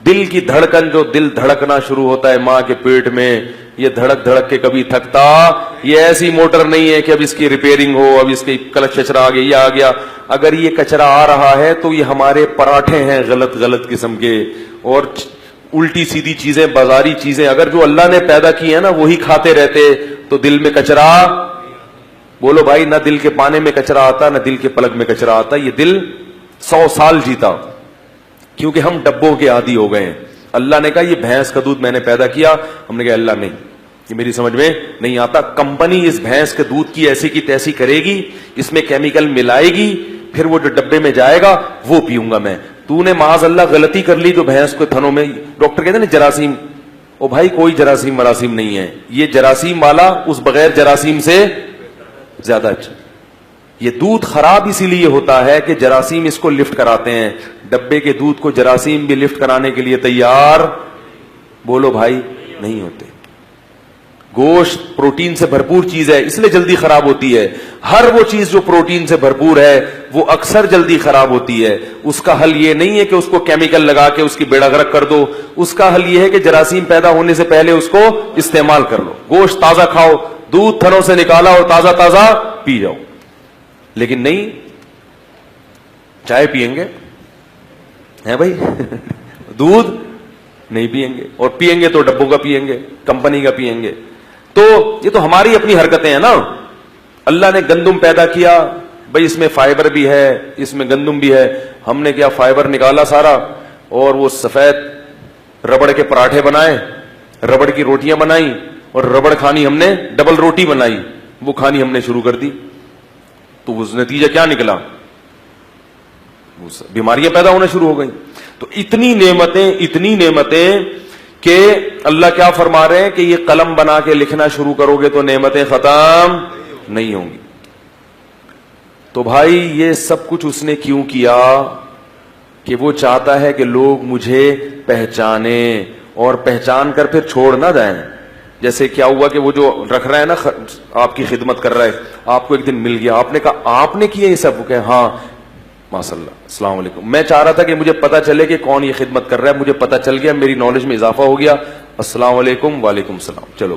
دل کی دھڑکن، جو دل دھڑکنا شروع ہوتا ہے ماں کے پیٹ میں، یہ دھڑک دھڑک کے کبھی تھکتا، یہ ایسی موٹر نہیں ہے کہ اب اس کی ریپیئرنگ ہو، اب اس کی کلچ کچرا آ گیا، یہ آ گیا. اگر یہ کچرا آ رہا ہے تو یہ ہمارے پراٹھے ہیں غلط غلط قسم کے، اور الٹی سیدھی چیزیں، بازاری چیزیں اگر جو اللہ نے پیدا کی ہیں نا وہی کھاتے رہتے تو دل میں کچرا، بولو بھائی، نہ دل کے پانے میں کچرا آتا نہ دل کے پلک میں کچرا آتا. یہ دل 100 سال جیتا، کیونکہ ہم ڈبوں کے عادی ہو گئے ہیں. اللہ نے کہا یہ بھینس کا دودھ میں نے پیدا کیا، ہم نے کہا اللہ نہیں، یہ میری سمجھ میں نہیں آتا. کمپنی اس بھینس کے دودھ کی ایسی کی تیسی کرے گی، اس میں کیمیکل ملائے گی، پھر وہ جو ڈبے میں جائے گا وہ پیوں گا میں. تو نے معاذ اللہ غلطی کر لی جو بھینس کو تھنوں میں، ڈاکٹر کہتے ہیں نا جراثیم، او بھائی کوئی جراثیم مراسیم نہیں ہے، یہ جراثیم والا اس بغیر جراثیم سے زیادہ اچھا. یہ دودھ خراب اسی لیے ہوتا ہے کہ جراثیم اس کو لفٹ کراتے ہیں. ڈبے کے دودھ کو جراثیم بھی لفٹ کرانے کے لیے تیار، بولو بھائی، نہیں ہوتے. گوشت پروٹین سے بھرپور چیز ہے، اس لیے جلدی خراب ہوتی ہے. ہر وہ چیز جو پروٹین سے بھرپور ہے وہ اکثر جلدی خراب ہوتی ہے. اس کا حل یہ نہیں ہے کہ اس کو کیمیکل لگا کے اس کی بیڑا غرق کر دو، اس کا حل یہ ہے کہ جراثیم پیدا ہونے سے پہلے اس کو استعمال کر لو. گوشت تازہ کھاؤ، دودھ تھنوں سے نکالا اور تازہ تازہ پی جاؤ. لیکن نہیں، چائے پیئیں گے ہیں بھائی دودھ نہیں پیئیں گے، اور پیئیں گے تو ڈبوں کا پیئیں گے، کمپنی کا پیئیں گے. تو یہ تو ہماری اپنی حرکتیں ہیں نا. اللہ نے گندم پیدا کیا، بھائی اس میں فائبر بھی ہے، اس میں گندم بھی ہے. ہم نے کیا فائبر نکالا سارا، اور وہ سفید ربڑ کے پراٹھے بنائے، ربڑ کی روٹیاں بنائیں، اور ربڑ کھانی ہم نے، ڈبل روٹی بنائی، وہ کھانی ہم نے شروع کر دی. تو اس نتیجہ کیا نکلا؟ بیماریاں پیدا ہونا شروع ہو گئیں. تو اتنی نعمتیں کہ اللہ کیا فرما رہے ہیں کہ یہ قلم بنا کے لکھنا شروع کرو گے تو نعمتیں ختم نہیں ہوں گی. تو بھائی یہ سب کچھ اس نے کیوں کیا؟ کہ وہ چاہتا ہے کہ لوگ مجھے پہچانیں، اور پہچان کر پھر چھوڑ نہ جائیں. جیسے کیا ہوا کہ وہ جو رکھ رہا ہے نا، آپ کی خدمت کر رہا ہے، آپ کو ایک دن مل گیا، آپ نے کہا آپ نے کیا یہ سب؟ کہ ہاں ماشاء اللہ، السلام علیکم. میں چاہ رہا تھا کہ مجھے پتا چلے کہ کون یہ خدمت کر رہا ہے، مجھے پتا چل گیا، میری نالج میں اضافہ ہو گیا. السلام علیکم، وعلیکم السلام. چلو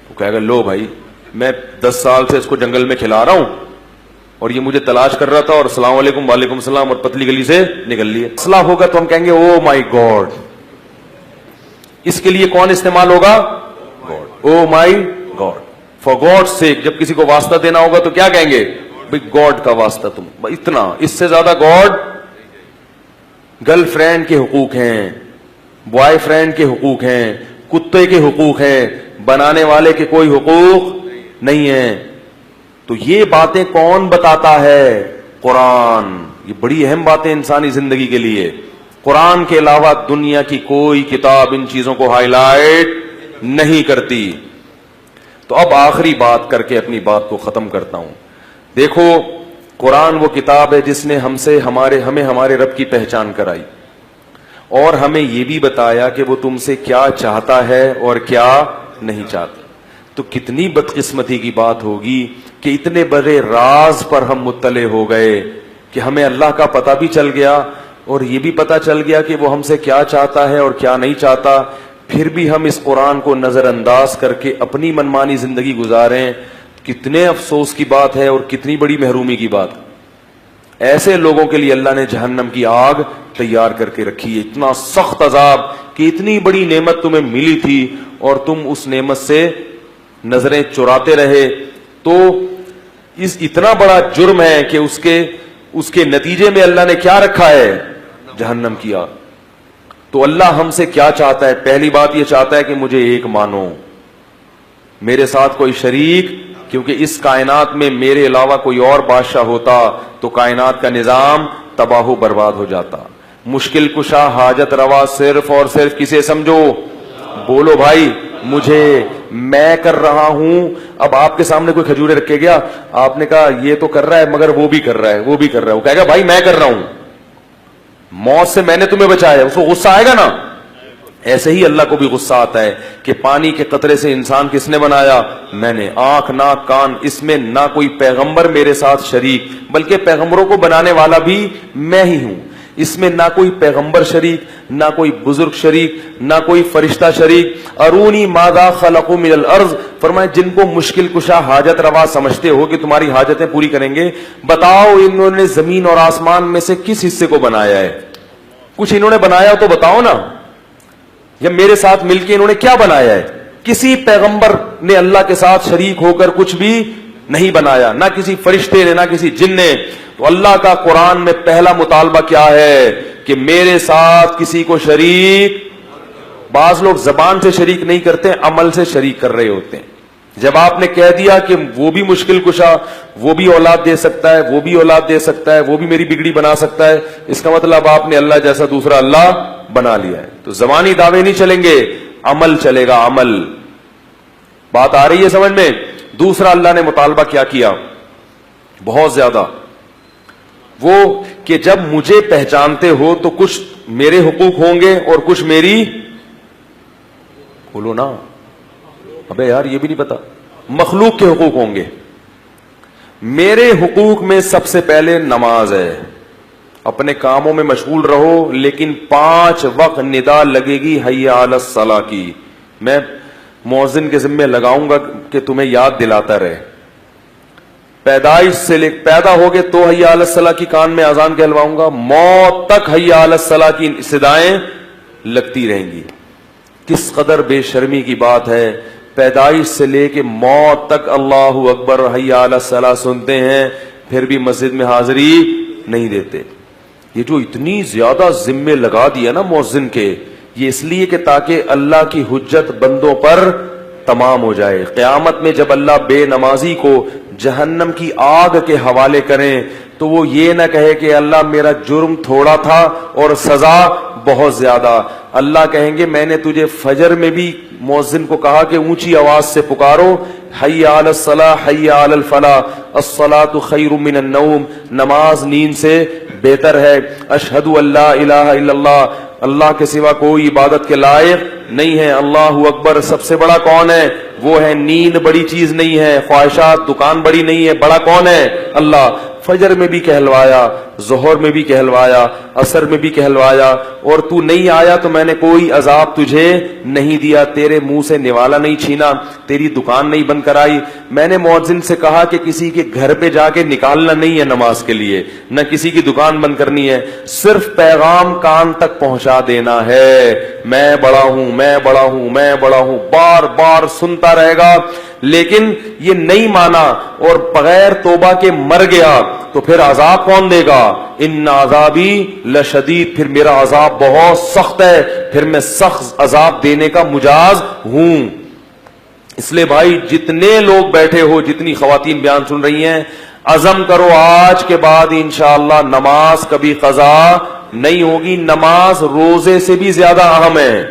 وہ کہے گا لو بھائی، میں 10 سال سے اس کو جنگل میں کھلا رہا ہوں اور یہ مجھے تلاش کر رہا تھا، اور السلام علیکم وعلیکم السلام، اور پتلی گلی سے نکل لیے. مسئلہ ہوگا تو ہم کہیں گے او مائی گاڈ. اس کے لیے کون استعمال ہوگا؟ او مائی گاڈ. فار گاڈ سیک. جب کسی کو واسطہ دینا ہوگا تو کیا کہیں گے؟ بھائی گاڈ کا واسطہ، تم اتنا، اس سے زیادہ گاڈ. گرل فرینڈ کے حقوق ہیں، بوائے فرینڈ کے حقوق ہیں، کتے کے حقوق ہیں، بنانے والے کے کوئی حقوق نہیں ہیں. تو یہ باتیں کون بتاتا ہے؟ قرآن. یہ بڑی اہم باتیں انسانی زندگی کے لیے. قرآن کے علاوہ دنیا کی کوئی کتاب ان چیزوں کو ہائی لائٹ نہیں کرتی. تو اب آخری بات کر کے اپنی بات کو ختم کرتا ہوں. دیکھو، قرآن وہ کتاب ہے جس نے ہمیں ہمارے رب کی پہچان کرائی، اور ہمیں یہ بھی بتایا کہ وہ تم سے کیا چاہتا ہے اور کیا نہیں چاہتا. تو کتنی بدقسمتی کی بات ہوگی کہ اتنے بڑے راز پر ہم مطلع ہو گئے کہ ہمیں اللہ کا پتہ بھی چل گیا، اور یہ بھی پتہ چل گیا کہ وہ ہم سے کیا چاہتا ہے اور کیا نہیں چاہتا، پھر بھی ہم اس قرآن کو نظر انداز کر کے اپنی منمانی زندگی گزاریں. کتنے افسوس کی بات ہے اور کتنی بڑی محرومی کی بات. ایسے لوگوں کے لیے اللہ نے جہنم کی آگ تیار کر کے رکھی ہے، اتنا سخت عذاب کہ اتنی بڑی نعمت تمہیں ملی تھی اور تم اس نعمت سے نظریں چراتے رہے. تو اس اتنا بڑا جرم ہے کہ اس کے نتیجے میں اللہ نے کیا رکھا ہے؟ جہنم کی آگ. تو اللہ ہم سے کیا چاہتا ہے؟ پہلی بات یہ چاہتا ہے کہ مجھے ایک مانو، میرے ساتھ کوئی شریک، کیونکہ اس کائنات میں میرے علاوہ کوئی اور بادشاہ ہوتا تو کائنات کا نظام تباہ و برباد ہو جاتا. مشکل کشا حاجت روا صرف اور صرف کسے سمجھو؟ بولو بھائی، مجھے. میں کر رہا ہوں. اب آپ کے سامنے کوئی کھجورے رکھے گیا، آپ نے کہا یہ تو کر رہا ہے مگر وہ بھی کر رہا ہے، وہ بھی کر رہا ہے، وہ کہے گا بھائی میں کر رہا ہوں، موت سے میں نے تمہیں بچایا. اس کو غصہ آئے گا نا. ایسے ہی اللہ کو بھی غصہ آتا ہے کہ پانی کے قطرے سے انسان کس نے بنایا؟ میں نے. آنکھ ناک کان، اس میں نہ کوئی پیغمبر میرے ساتھ شریک، بلکہ پیغمبروں کو بنانے والا بھی میں ہی ہوں. اس میں نہ کوئی پیغمبر شریک، نہ کوئی بزرگ شریک، نہ کوئی فرشتہ شریک. ارونی ماذا خلقوا من الارض، فرمائے جن کو مشکل کشا حاجت روا سمجھتے ہو کہ تمہاری حاجتیں پوری کریں گے، بتاؤ انہوں نے زمین اور آسمان میں سے کس حصے کو بنایا ہے؟ کچھ انہوں نے بنایا تو بتاؤ نا، یا میرے ساتھ مل کے انہوں نے کیا بنایا ہے؟ کسی پیغمبر نے اللہ کے ساتھ شریک ہو کر کچھ بھی نہیں بنایا، نہ کسی فرشتے نے، نہ کسی جن نے. تو اللہ کا قرآن میں پہلا مطالبہ کیا ہے کہ میرے ساتھ کسی کو شریک. بعض لوگ زبان سے شریک نہیں کرتے، عمل سے شریک کر رہے ہوتے ہیں. جب آپ نے کہہ دیا کہ وہ بھی مشکل کشا، وہ بھی اولاد دے سکتا ہے، وہ بھی اولاد دے سکتا ہے، وہ بھی میری بگڑی بنا سکتا ہے، اس کا مطلب آپ نے اللہ جیسا دوسرا اللہ بنا لیا ہے. تو زبانی دعوے نہیں چلیں گے، عمل چلے گا، عمل. بات آ رہی ہے سمجھ میں؟ دوسرا اللہ نے مطالبہ کیا کیا بہت زیادہ، وہ کہ جب مجھے پہچانتے ہو تو کچھ میرے حقوق ہوں گے اور کچھ میری. بولو نا، ابے یار یہ بھی نہیں پتا. مخلوق کے حقوق ہوں گے. میرے حقوق میں سب سے پہلے نماز ہے. اپنے کاموں میں مشغول رہو، لیکن 5 وقت ندا لگے گی حی علی الصلاۃ کی. میں مؤذن کے ذمہ لگاؤں گا کہ تمہیں یاد دلاتا رہے. پیدائش سے لے پیدا ہوگے تو حی علی الصلاۃ کی کان میں اذان کہلواؤں گا، موت تک حی علی الصلاۃ کی صدائیں لگتی رہیں گی. کس قدر بے شرمی کی بات ہے، پیدائش سے لے کے موت تک اللہ اکبر حی علی الصلاۃ سنتے ہیں، پھر بھی مسجد میں حاضری نہیں دیتے. یہ جو اتنی زیادہ ذمے لگا دیا نا مؤذن کے، یہ اس لیے کہ تاکہ اللہ کی حجت بندوں پر تمام ہو جائے. قیامت میں جب اللہ بے نمازی کو جہنم کی آگ کے حوالے کریں تو وہ یہ نہ کہے کہ اللہ میرا جرم تھوڑا تھا اور سزا بہت زیادہ. اللہ کہیں گے میں نے تجھے فجر میں بھی مؤذن کو کہا کہ اونچی آواز سے پکارو، حی علی الصلاۃ حی علی الفلاح، الصلاۃ خیر من النوم، نماز نیند سے بہتر ہے. اشہد ان لا الہ الا اللہ، اللہ کے سوا کوئی عبادت کے لائق نہیں ہے. اللہ اکبر. سب سے بڑا کون ہے؟ وہ ہے. نیند بڑی چیز نہیں ہے، خواہشات دکان بڑی نہیں ہے، بڑا کون ہے؟ اللہ. فجر میں بھی کہلوایا، ظہر میں بھی کہلوایا، عصر میں بھی کہلوایا، اور تو نہیں آیا تو میں نے کوئی عذاب تجھے نہیں دیا، تیرے منہ سے نوالا نہیں چھینا، تیری دکان نہیں بند کرائی. میں نے مؤذن سے کہا کہ کسی کے گھر پہ جا کے نکالنا نہیں ہے نماز کے لیے، نہ کسی کی دکان بند کرنی ہے، صرف پیغام کان تک پہنچا دینا ہے. میں بڑا ہوں، میں بڑا ہوں، میں بڑا ہوں، بار بار سنتا رہے گا. لیکن یہ نہیں مانا اور بغیر توبہ کے مر گیا تو پھر عذاب کون دے گا؟ ان عذابی لشدید، پھر میرا عذاب بہت سخت ہے، پھر میں سخت عذاب دینے کا مجاز ہوں. اس لیے بھائی جتنے لوگ بیٹھے ہو، جتنی خواتین بیان سن رہی ہیں، عزم کرو آج کے بعد انشاءاللہ نماز کبھی قضا نہیں ہوگی. نماز روزے سے بھی زیادہ اہم ہے.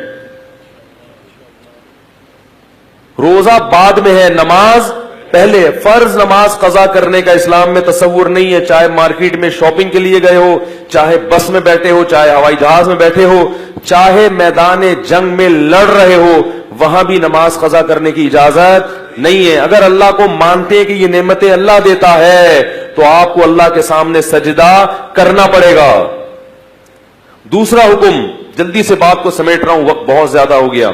روزہ بعد میں ہے، نماز پہلے. فرض نماز قضا کرنے کا اسلام میں تصور نہیں ہے. چاہے مارکیٹ میں شاپنگ کے لیے گئے ہو، چاہے بس میں بیٹھے ہو، چاہے ہوائی جہاز میں بیٹھے ہو، چاہے میدان جنگ میں لڑ رہے ہو، وہاں بھی نماز قضا کرنے کی اجازت نہیں ہے. اگر اللہ کو مانتے ہیں کہ یہ نعمتیں اللہ دیتا ہے تو آپ کو اللہ کے سامنے سجدہ کرنا پڑے گا. دوسرا حکم، جلدی سے بات کو سمیٹ رہا ہوں، وقت بہت زیادہ ہو گیا.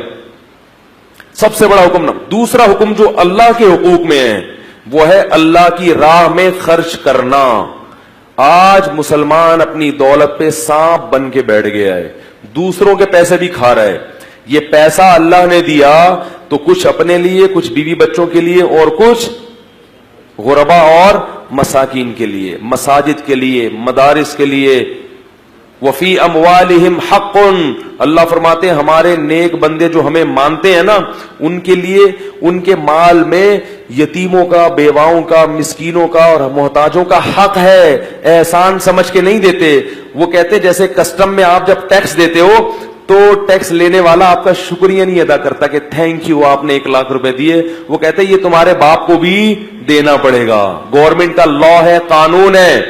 سب سے بڑا حکم، دوسرا حکم جو اللہ کے حقوق میں ہے وہ ہے اللہ کی راہ میں خرچ کرنا. آج مسلمان اپنی دولت پہ سانپ بن کے بیٹھ گیا ہے، دوسروں کے پیسے بھی کھا رہا ہے. یہ پیسہ اللہ نے دیا تو کچھ اپنے لیے، کچھ بیوی بچوں کے لیے، اور کچھ غربا اور مساکین کے لیے، مساجد کے لیے، مدارس کے لیے. وفی اموالہم حق، اللہ فرماتے ہیں ہمارے نیک بندے جو ہمیں مانتے ہیں نا، ان کے لیے ان کے مال میں یتیموں کا، بیواؤں کا، مسکینوں کا اور محتاجوں کا حق ہے. احسان سمجھ کے نہیں دیتے. وہ کہتے جیسے کسٹم میں آپ جب ٹیکس دیتے ہو تو ٹیکس لینے والا آپ کا شکریہ نہیں ادا کرتا کہ تھینک یو آپ نے 1,00,000 روپے دیے. وہ کہتے یہ تمہارے باپ کو بھی دینا پڑے گا، گورنمنٹ کا لا ہے، قانون ہے.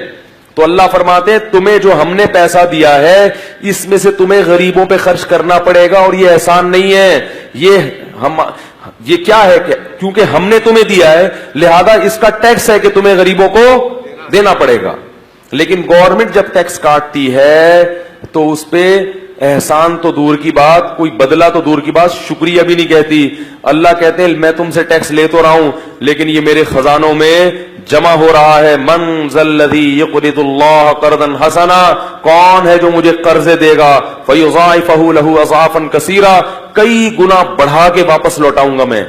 تو اللہ فرماتے تمہیں جو ہم نے پیسہ دیا ہے اس میں سے تمہیں غریبوں پہ خرچ کرنا پڑے گا، اور یہ احسان نہیں ہے، یہ کیا ہے کہ کیونکہ ہم نے تمہیں دیا ہے لہذا اس کا ٹیکس ہے کہ تمہیں غریبوں کو دینا پڑے گا. لیکن گورنمنٹ جب ٹیکس کاٹتی ہے تو اس پہ احسان تو دور کی بات، کوئی بدلہ تو دور کی بات، شکریہ بھی نہیں کہتی. اللہ کہتے ہیں میں تم سے ٹیکس لے تو رہا ہوں لیکن یہ میرے خزانوں میں جمع ہو رہا ہے. من ذا الذی یقرض اللہ قرضا حسنا، کون ہے جو مجھے قرضے دے گا، فیضاعفہ لہ اضعافا کثیرا، کئی گنا بڑھا کے واپس لوٹاؤں گا میں.